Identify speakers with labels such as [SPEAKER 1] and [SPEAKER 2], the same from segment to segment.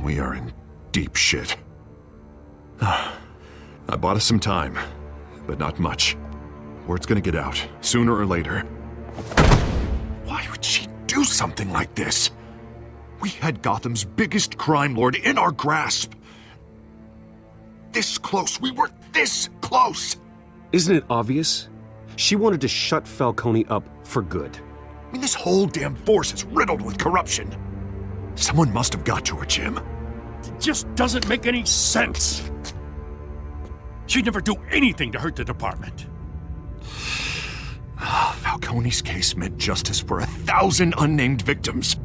[SPEAKER 1] We are in deep shit. I bought us some time, but not much. Word's gonna get out, sooner or later. Why would she do something like this? We had Gotham's biggest crime lord in our grasp. This close, we were this close!
[SPEAKER 2] Isn't it obvious? She wanted to shut Falcone up for good.
[SPEAKER 1] I mean, this whole damn force is riddled with corruption. Someone must have got to her, Jim.
[SPEAKER 3] It just doesn't make any sense. She'd never do anything to hurt the department.
[SPEAKER 1] Falcone's case meant justice for 1,000 unnamed victims.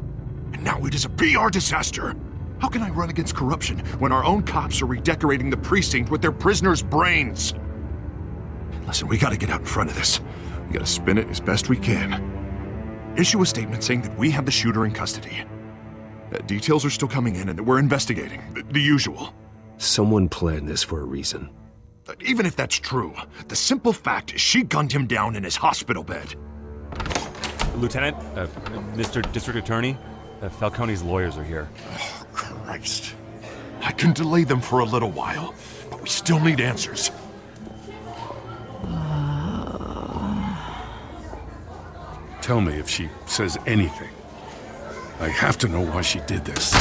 [SPEAKER 1] And now it is a PR disaster. How can I run against corruption when our own cops are redecorating the precinct with their prisoners' brains? Listen, we gotta get out in front of this. We gotta spin it as best we can. Issue a statement saying that we have the shooter in custody. Details are still coming in and that we're investigating. The usual.
[SPEAKER 2] Someone planned this for a reason.
[SPEAKER 1] Even if that's true, the simple fact is she gunned him down in his hospital bed.
[SPEAKER 4] Lieutenant, Mr. District Attorney, Falcone's lawyers are here.
[SPEAKER 1] Oh, Christ. I can delay them for a little while, but we still need answers.
[SPEAKER 3] Tell me if she says anything. I have to know why she did this.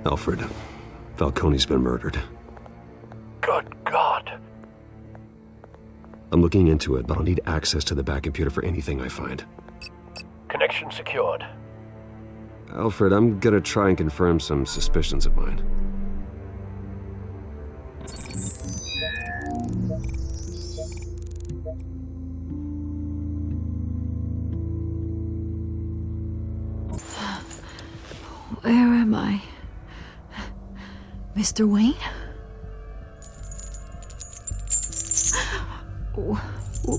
[SPEAKER 2] Alfred, Falcone's been murdered.
[SPEAKER 3] Good God.
[SPEAKER 2] I'm looking into it, but I'll need access to the back computer for anything I find.
[SPEAKER 3] Connection secured.
[SPEAKER 2] Alfred, I'm gonna try and confirm some suspicions of mine.
[SPEAKER 5] Where am I? Mr. Wayne?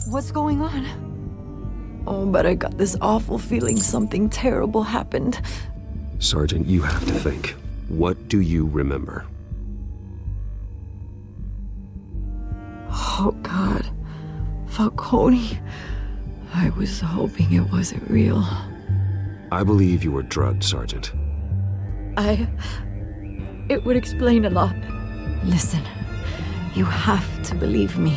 [SPEAKER 5] What's going on? Oh, but I got this awful feeling something terrible happened.
[SPEAKER 2] Sergeant, you have to think. What do you remember?
[SPEAKER 5] Oh, God. Falcone. I was hoping it wasn't real.
[SPEAKER 2] I believe you were drugged, Sergeant.
[SPEAKER 5] It would explain a lot. Listen, you have to believe me.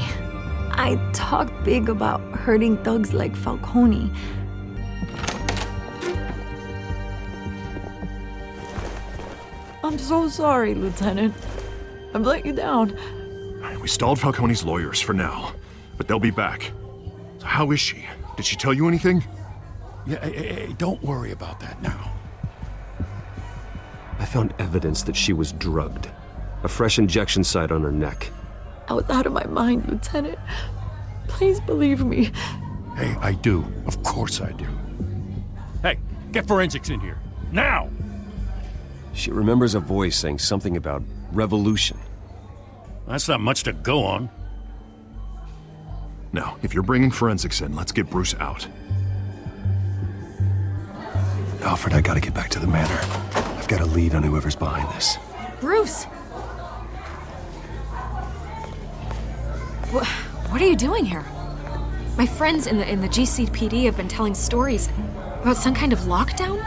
[SPEAKER 5] I talk big about hurting thugs like Falcone. I'm so sorry, Lieutenant. I've let you down.
[SPEAKER 1] We stalled Falcone's lawyers for now, but they'll be back. So how is she? Did she tell you anything?
[SPEAKER 3] Yeah, hey, don't worry about that now.
[SPEAKER 2] I found evidence that she was drugged. A fresh injection site on her neck.
[SPEAKER 5] I was out of my mind, Lieutenant. Please believe me.
[SPEAKER 3] Hey, I do. Of course I do. Hey, get forensics in here. Now!
[SPEAKER 2] She remembers a voice saying something about revolution.
[SPEAKER 3] That's not much to go on.
[SPEAKER 1] Now, if you're bringing forensics in, let's get Bruce out.
[SPEAKER 2] Alfred, I gotta get back to the manor. I've got a lead on whoever's behind this.
[SPEAKER 6] Bruce! What are you doing here? My friends in the GCPD have been telling stories about some kind of lockdown?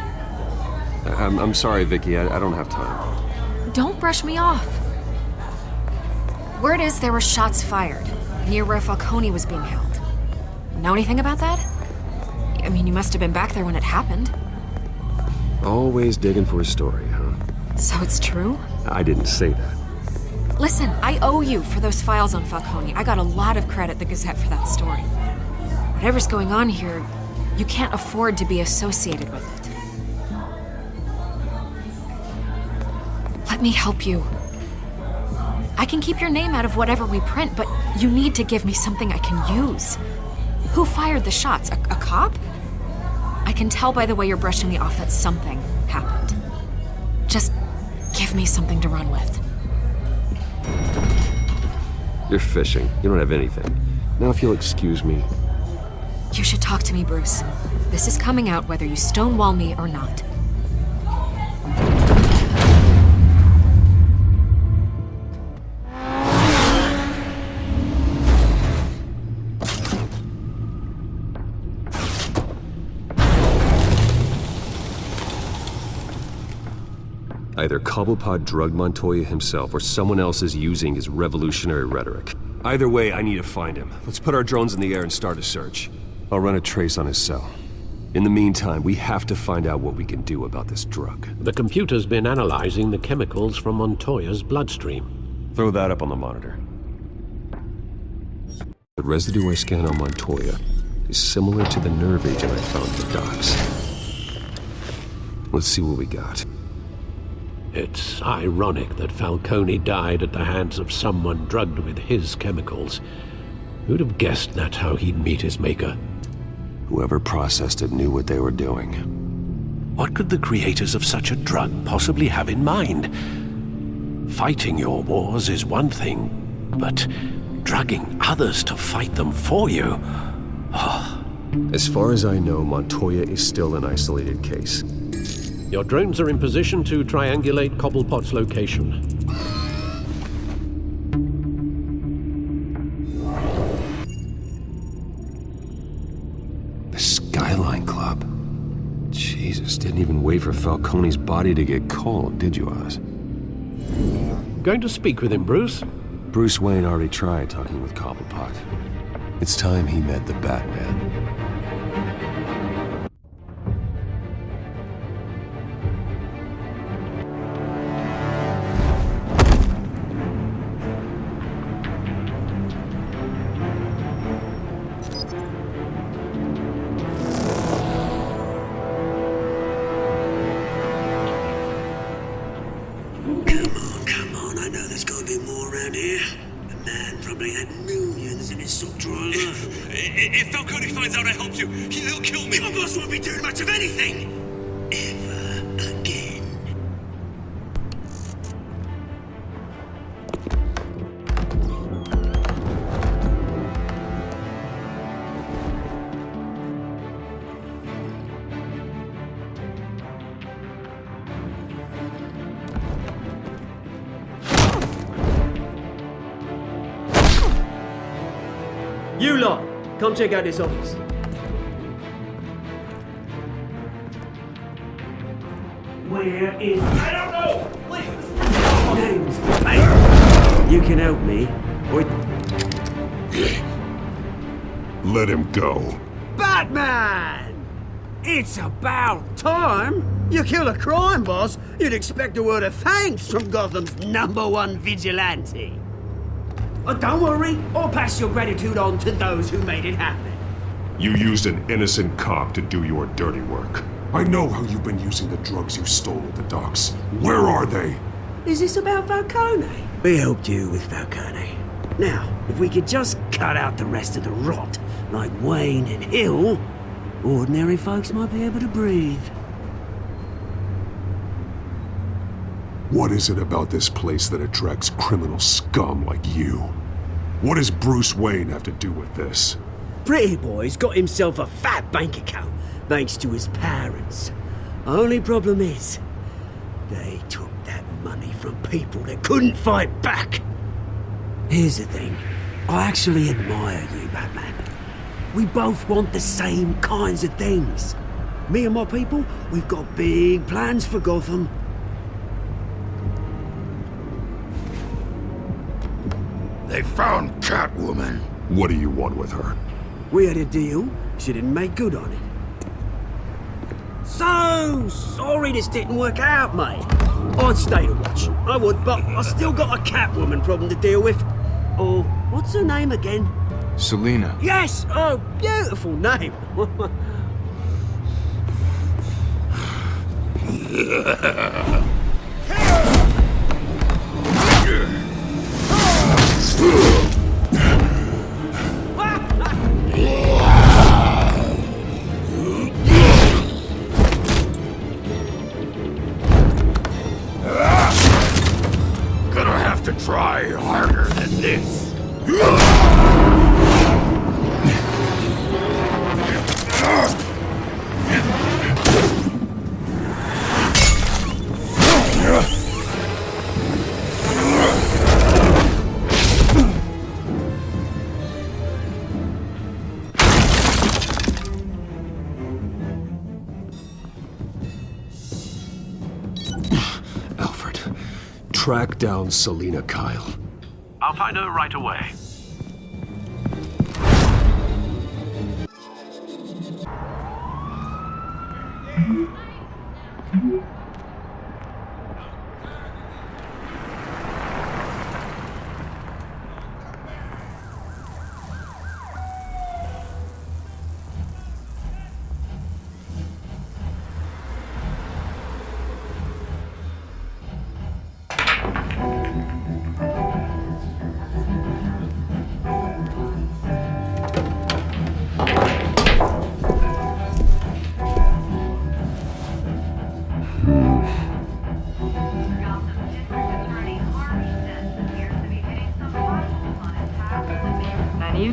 [SPEAKER 2] I'm sorry, Vicki. I don't have time.
[SPEAKER 6] Don't brush me off. Word is there were shots fired near where Falcone was being held. Know anything about that? I mean, you must have been back there when it happened.
[SPEAKER 2] Always digging for a story, huh?
[SPEAKER 6] So it's true?
[SPEAKER 2] I didn't say that.
[SPEAKER 6] Listen, I owe you for those files on Falcone. I got a lot of credit at the Gazette for that story. Whatever's going on here, you can't afford to be associated with it. Let me help you. I can keep your name out of whatever we print, but you need to give me something I can use. Who fired the shots? A cop? I can tell by the way you're brushing me off that something happened. Just give me something to run with.
[SPEAKER 2] You're fishing. You don't have anything. Now if you'll excuse me.
[SPEAKER 6] You should talk to me, Bruce. This is coming out whether you stonewall me or not.
[SPEAKER 2] Either Cobblepot drugged Montoya himself or someone else is using his revolutionary rhetoric. Either way, I need to find him. Let's put our drones in the air and start a search. I'll run a trace on his cell. In the meantime, we have to find out what we can do about this drug.
[SPEAKER 7] The computer's been analyzing the chemicals from Montoya's bloodstream.
[SPEAKER 2] Throw that up on the monitor. The residue I scan on Montoya is similar to the nerve agent I found in the docks. Let's see what we got.
[SPEAKER 7] It's ironic that Falcone died at the hands of someone drugged with his chemicals. Who'd have guessed that's how he'd meet his maker?
[SPEAKER 2] Whoever processed it knew what they were doing.
[SPEAKER 7] What could the creators of such a drug possibly have in mind? Fighting your wars is one thing, but drugging others to fight them for you?
[SPEAKER 2] As far as I know, Montoya is still an isolated case.
[SPEAKER 7] Your drones are in position to triangulate Cobblepot's location.
[SPEAKER 2] The Skyline Club. Jesus, didn't even wait for Falcone's body to get cold, did you, Oz?
[SPEAKER 7] Going to speak with him, Bruce?
[SPEAKER 2] Bruce Wayne already tried talking with Cobblepot. It's time he met the Batman.
[SPEAKER 8] Come on, I know there's gotta be more around here. The man probably had millions in his sock drawer alone.
[SPEAKER 9] If Falcone finds out I helped you, he'll kill me.
[SPEAKER 8] Your boss won't be doing much of anything! Ever again.
[SPEAKER 10] You lot, come check out this office. Where is... I don't know! Please! Names, mate. You can help me, or...
[SPEAKER 1] Let him go.
[SPEAKER 10] Batman! It's about time! You kill a crime boss, you'd expect a word of thanks from Gotham's #1 vigilante. Oh, don't worry, I'll pass your gratitude on to those who made it happen.
[SPEAKER 1] You used an innocent cop to do your dirty work. I know how you've been using the drugs you stole at the docks. Where are they?
[SPEAKER 10] Is this about Falcone? We helped you with Falcone. Now, if we could just cut out the rest of the rot, like Wayne and Hill, ordinary folks might be able to breathe.
[SPEAKER 1] What is it about this place that attracts criminal scum like you? What does Bruce Wayne have to do with this?
[SPEAKER 10] Pretty Boy's got himself a fat bank account, thanks to his parents. Only problem is, they took that money from people that couldn't fight back. Here's the thing, I actually admire you, Batman. We both want the same kinds of things. Me and my people, we've got big plans for Gotham.
[SPEAKER 1] They found Catwoman. What do you want with her?
[SPEAKER 10] We had a deal, she didn't make good on it. So sorry this didn't work out, mate. I'd stay to watch, I would, but I still got a Catwoman problem to deal with. Oh, what's her name again?
[SPEAKER 1] Selena.
[SPEAKER 10] Yes! Oh, beautiful name.
[SPEAKER 1] Gonna have to try harder than this.
[SPEAKER 2] track down Selena Kyle.
[SPEAKER 7] I'll find her right away.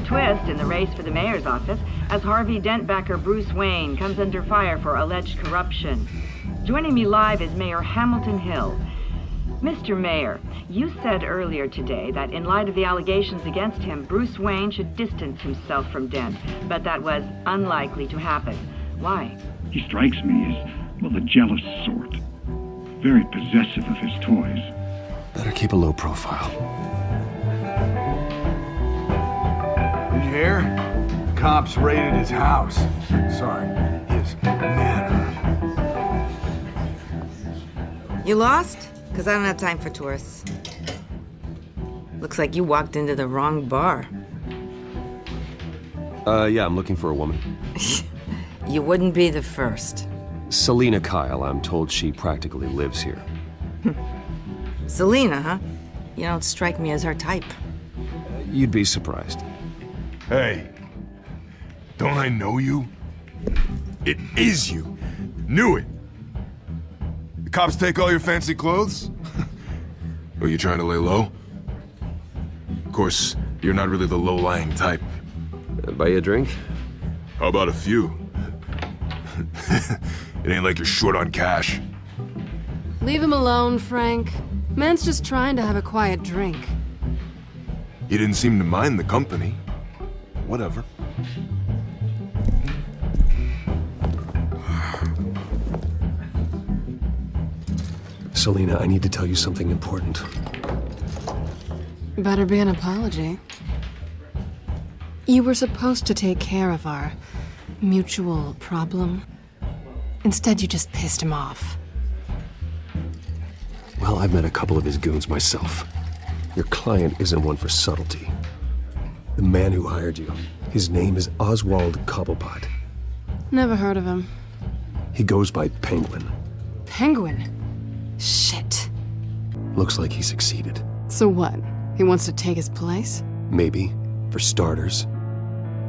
[SPEAKER 11] Twist in the race for the mayor's office as Harvey Dent backer Bruce Wayne comes under fire for alleged corruption. Joining me live is Mayor Hamilton Hill. Mr. Mayor, you said earlier today that in light of the allegations against him, Bruce Wayne should distance himself from Dent, but that was unlikely to happen. Why?
[SPEAKER 12] He strikes me as, well, the jealous sort. Very possessive of his toys.
[SPEAKER 2] Better keep a low profile.
[SPEAKER 13] Here, cops raided his house. Sorry, his manor.
[SPEAKER 14] You lost? Because I don't have time for tourists. Looks like you walked into the wrong bar.
[SPEAKER 2] Yeah, I'm looking for a woman.
[SPEAKER 14] You wouldn't be the first.
[SPEAKER 2] Selena Kyle, I'm told she practically lives here.
[SPEAKER 14] Selena, huh? You don't strike me as her type.
[SPEAKER 2] You'd be surprised.
[SPEAKER 1] Hey, don't I know you? It is you. Knew it. The cops take all your fancy clothes? Are you trying to lay low? Of course, you're not really the low-lying type.
[SPEAKER 2] Buy you a drink?
[SPEAKER 1] How about a few? It ain't like you're short on cash.
[SPEAKER 15] Leave him alone, Frank. Man's just trying to have a quiet drink.
[SPEAKER 1] He didn't seem to mind the company. Whatever.
[SPEAKER 2] Selena, I need to tell you something important.
[SPEAKER 15] Better be an apology. You were supposed to take care of our mutual problem. Instead, you just pissed him off.
[SPEAKER 2] Well, I've met a couple of his goons myself. Your client isn't one for subtlety. The man who hired you, his name is Oswald Cobblepot.
[SPEAKER 15] Never heard of him.
[SPEAKER 2] He goes by Penguin.
[SPEAKER 15] Penguin? Shit.
[SPEAKER 2] Looks like he succeeded.
[SPEAKER 15] So what? He wants to take his place?
[SPEAKER 2] Maybe, for starters.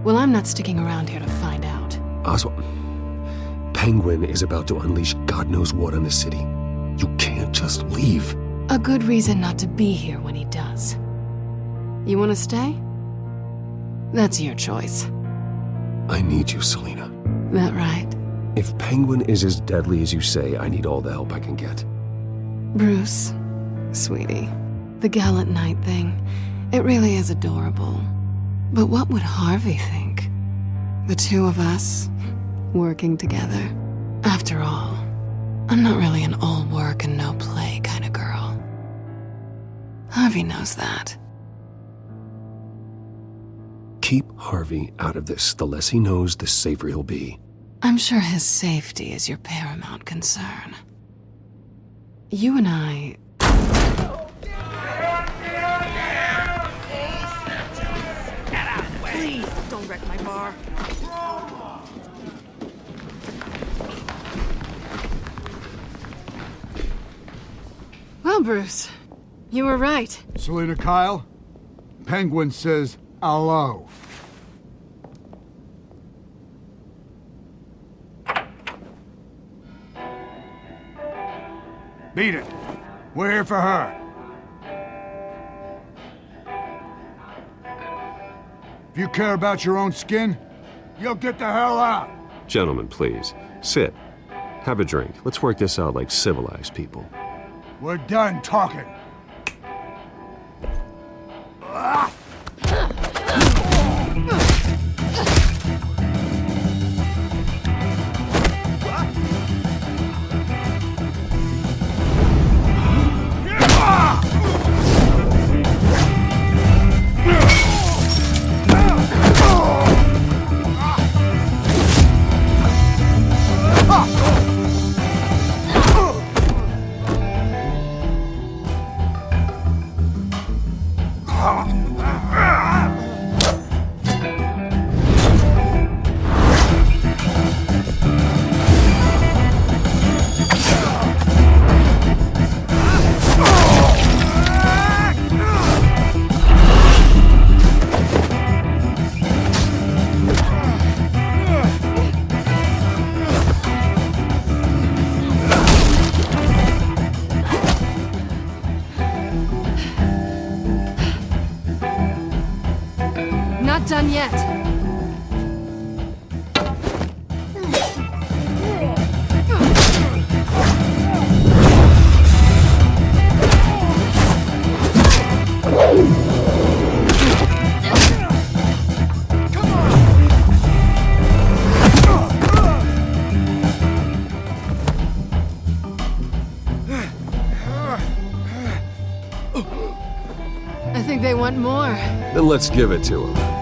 [SPEAKER 15] Well, I'm not sticking around here to find out.
[SPEAKER 2] Oswald, Penguin is about to unleash God knows what on the city. You can't just leave.
[SPEAKER 15] A good reason not to be here when he does. You want to stay? That's your choice.
[SPEAKER 2] I need you, Selena.
[SPEAKER 15] That right?
[SPEAKER 2] If Penguin is as deadly as you say, I need all the help I can get.
[SPEAKER 15] Bruce, sweetie, the gallant knight thing, it really is adorable. But what would Harvey think? The two of us, working together. After all, I'm not really an all work and no play kind of girl. Harvey knows that.
[SPEAKER 2] Keep Harvey out of this. The less he knows, the safer he'll be.
[SPEAKER 15] I'm sure his safety is your paramount concern. You and I...
[SPEAKER 14] Please, don't wreck my bar.
[SPEAKER 15] Well, Bruce, you were right.
[SPEAKER 13] Selena Kyle, Penguin says hello. Beat it. We're here for her. If you care about your own skin, you'll get the hell out.
[SPEAKER 2] Gentlemen, please, sit. Have a drink. Let's work this out like civilized people.
[SPEAKER 13] We're done talking.
[SPEAKER 15] not done yet. I think they want more.
[SPEAKER 2] Then let's give it to him.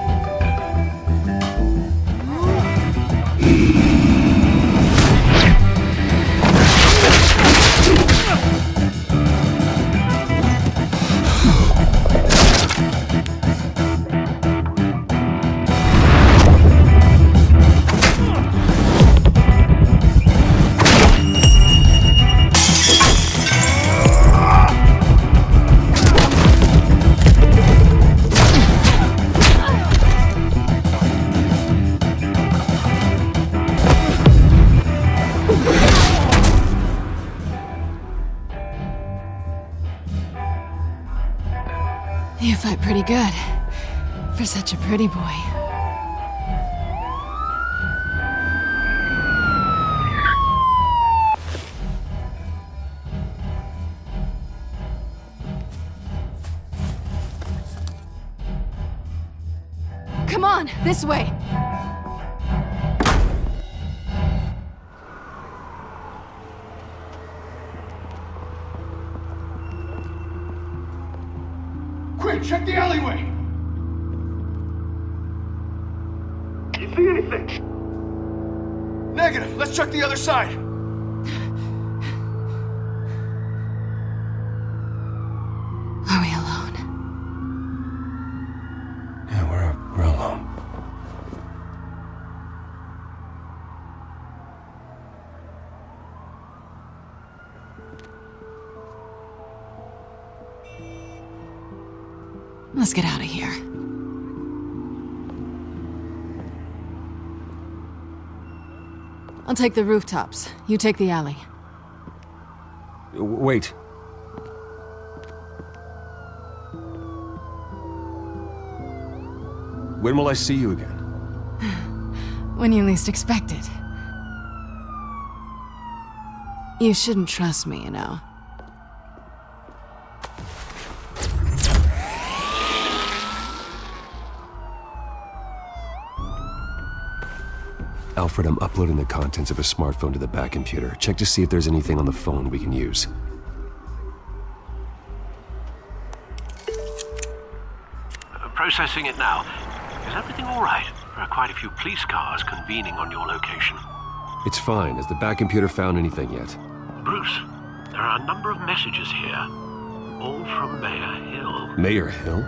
[SPEAKER 15] You fight pretty good. For such a pretty boy. Come on, this way.
[SPEAKER 13] Quick, check the alleyway!
[SPEAKER 9] You see anything?
[SPEAKER 13] Negative. Let's check the other side.
[SPEAKER 15] Are we alone?
[SPEAKER 2] Yeah, we're alone.
[SPEAKER 15] Let's get out of here. I'll take the rooftops. You take the alley.
[SPEAKER 2] Wait. When will I see you again?
[SPEAKER 15] When you least expect it. You shouldn't trust me, you know.
[SPEAKER 2] Alfred, I'm uploading the contents of a smartphone to the back computer. Check to see if there's anything on the phone we can use.
[SPEAKER 7] Processing it now. Is everything all right? There are quite a few police cars convening on your location.
[SPEAKER 2] It's fine. Has the back computer found anything yet?
[SPEAKER 7] Bruce, there are a number of messages here. All from Mayor Hill.
[SPEAKER 2] Mayor Hill?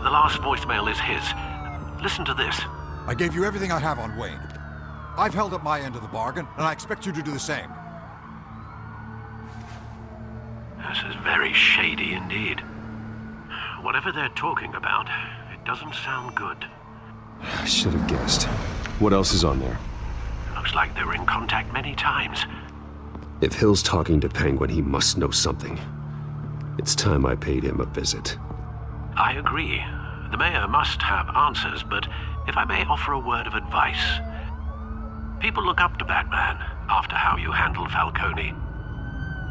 [SPEAKER 7] The last voicemail is his. Listen to this.
[SPEAKER 16] I gave you everything I have on Wayne. I've held up my end of the bargain, and I expect you to do the same.
[SPEAKER 7] This is very shady indeed. Whatever they're talking about, it doesn't sound good.
[SPEAKER 2] I should have guessed. What else is on there?
[SPEAKER 7] Looks like they were in contact many times.
[SPEAKER 2] If Hill's talking to Penguin, he must know something. It's time I paid him a visit.
[SPEAKER 7] I agree. The mayor must have answers, but if I may offer a word of advice. People look up to Batman after how you handled Falcone.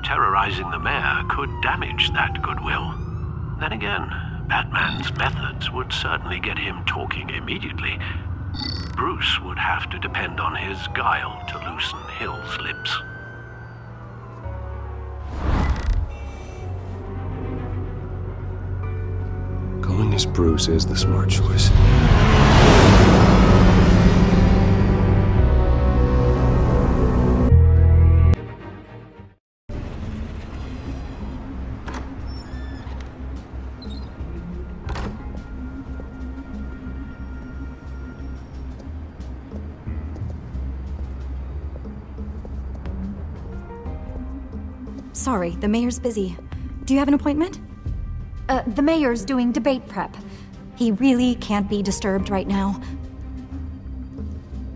[SPEAKER 7] Terrorizing the mayor could damage that goodwill. Then again, Batman's methods would certainly get him talking immediately. Bruce would have to depend on his guile to loosen Hill's lips.
[SPEAKER 2] Going as Bruce is the smart choice.
[SPEAKER 17] Sorry, the mayor's busy. Do you have an appointment? The mayor's doing debate prep. He really can't be disturbed right now.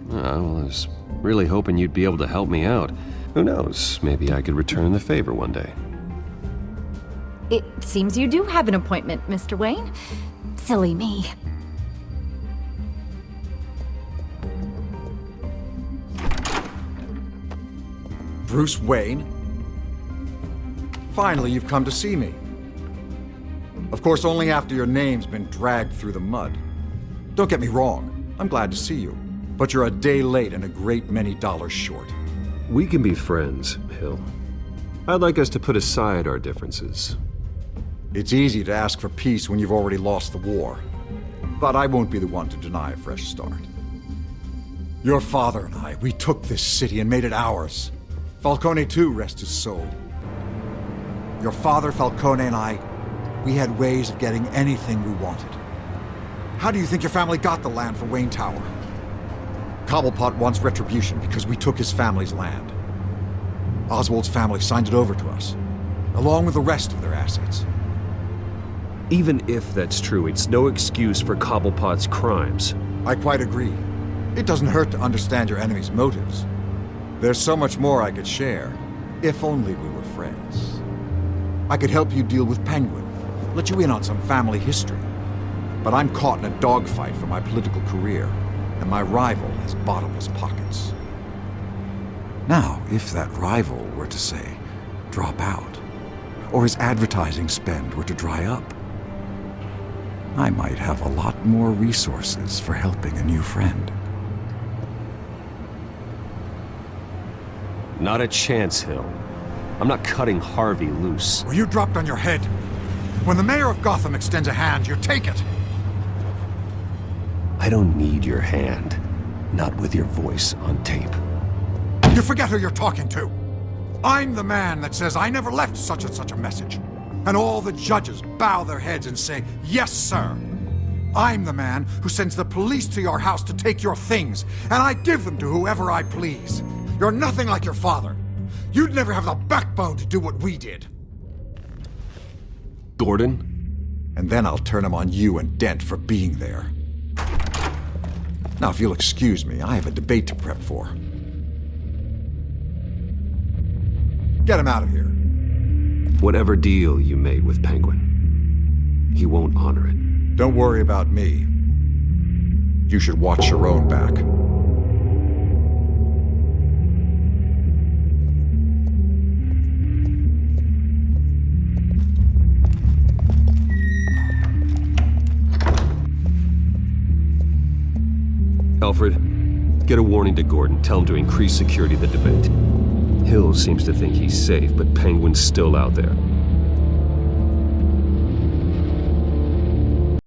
[SPEAKER 2] Well, I was really hoping you'd be able to help me out. Who knows, maybe I could return the favor one day.
[SPEAKER 17] It seems you do have an appointment, Mr. Wayne. Silly me.
[SPEAKER 16] Bruce Wayne? Finally, you've come to see me. Of course, only after your name's been dragged through the mud. Don't get me wrong, I'm glad to see you. But you're a day late and a great many dollars short.
[SPEAKER 2] We can be friends, Hill. I'd like us to put aside our differences.
[SPEAKER 16] It's easy to ask for peace when you've already lost the war. But I won't be the one to deny a fresh start. Your father and I, we took this city and made it ours. Falcone too, rest his soul. Your father, Falcone, and I, we had ways of getting anything we wanted. How do you think your family got the land for Wayne Tower? Cobblepot wants retribution because we took his family's land. Oswald's family signed it over to us, along with the rest of their assets.
[SPEAKER 2] Even if that's true, it's no excuse for Cobblepot's crimes.
[SPEAKER 16] I quite agree. It doesn't hurt to understand your enemy's motives. There's so much more I could share, if only we were friends. I could help you deal with Penguin, let you in on some family history. But I'm caught in a dogfight for my political career, and my rival has bottomless pockets. Now, if that rival were to say, drop out, or his advertising spend were to dry up, I might have a lot more resources for helping a new friend.
[SPEAKER 2] Not a chance, Hill. I'm not cutting Harvey loose.
[SPEAKER 16] Well, you dropped on your head. When the mayor of Gotham extends a hand, you take it.
[SPEAKER 2] I don't need your hand. Not with your voice on tape.
[SPEAKER 16] You forget who you're talking to. I'm the man that says I never left such and such a message. And all the judges bow their heads and say, yes, sir. I'm the man who sends the police to your house to take your things, and I give them to whoever I please. You're nothing like your father. You'd never have the backbone to do what we did.
[SPEAKER 2] Gordon?
[SPEAKER 16] And then I'll turn him on you and Dent for being there. Now, if you'll excuse me, I have a debate to prep for. Get him out of here.
[SPEAKER 2] Whatever deal you made with Penguin, he won't honor it.
[SPEAKER 16] Don't worry about me. You should watch your own back.
[SPEAKER 2] Alfred, get a warning to Gordon. Tell him to increase security at the debate. Hill seems to think he's safe, but Penguin's still out there.